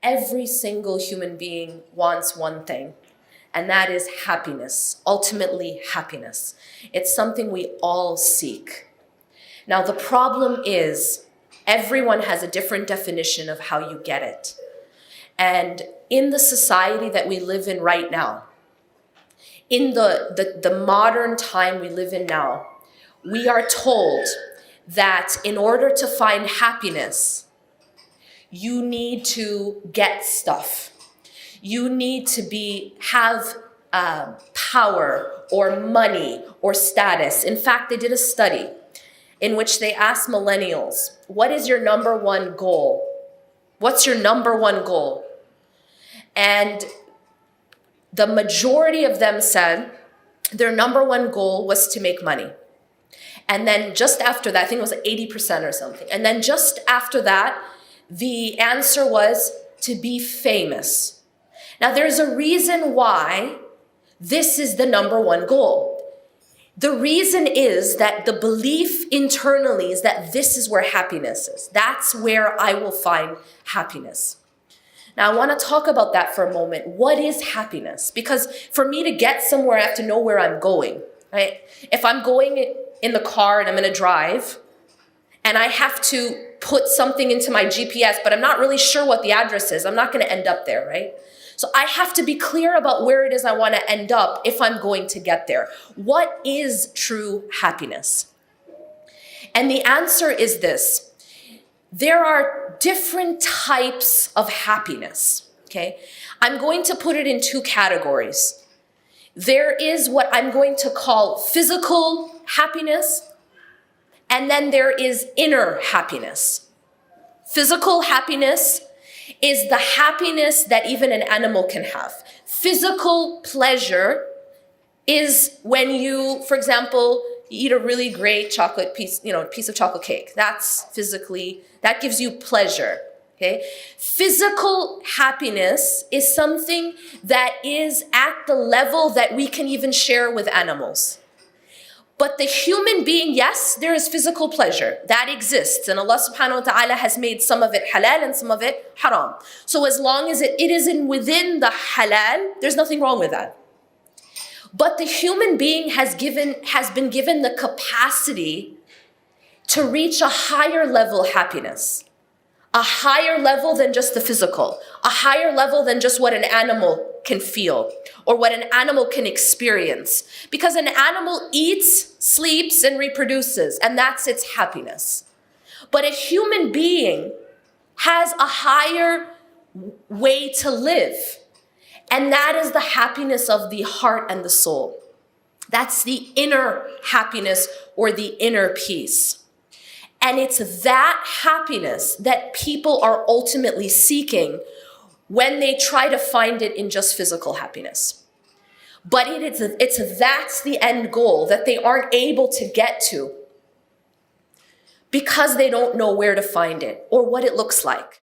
every single human being wants one thing, and that is happiness, ultimately happiness. It's something we all seek. Now, the problem is everyone has a different definition of how you get it. And in the society that we live in right now, in the modern time we live in now, we are told that in order to find happiness, you need to get stuff. You need to have power or money or status. In fact, they did a study in which they asked millennials, what is your number one goal? What's your number one goal? And the majority of them said their number one goal was to make money. And then just after that, I think it was 80% or something. And then just after that, the answer was to be famous. Now, there's a reason why this is the number one goal. The reason is that the belief internally is that this is where happiness is. That's where I will find happiness. Now, I want to talk about that for a moment. What is happiness? Because for me to get somewhere, I have to know where I'm going, right? If I'm going in the car and I'm going to drive, and I have to put something into my GPS, but I'm not really sure what the address is, I'm not going to end up there, right? So I have to be clear about where it is I want to end up if I'm going to get there. What is true happiness? And the answer is this. There are different types of happiness, okay? I'm going to put it in two categories. There is what I'm going to call physical happiness, and then there is inner happiness. Physical happiness is the happiness that even an animal can have. Physical pleasure is when you, for example, eat a really great chocolate piece, piece of chocolate cake. That gives you pleasure, okay? Physical happiness is something that is at the level that we can even share with animals. But the human being, yes, there is physical pleasure. That exists. And Allah subhanahu wa ta'ala has made some of it halal and some of it haram. So as long as it is within the halal, there's nothing wrong with that. But the human being has been given the capacity to reach a higher level happiness. A higher level than just the physical. A higher level than just what an animal can feel or what an animal can experience. Because an animal eats, sleeps, and reproduces, and that's its happiness. But a human being has a higher way to live, and that is the happiness of the heart and the soul. That's the inner happiness or the inner peace. And it's that happiness that people are ultimately seeking when they try to find it in just physical happiness. But that's the end goal that they aren't able to get to because they don't know where to find it or what it looks like.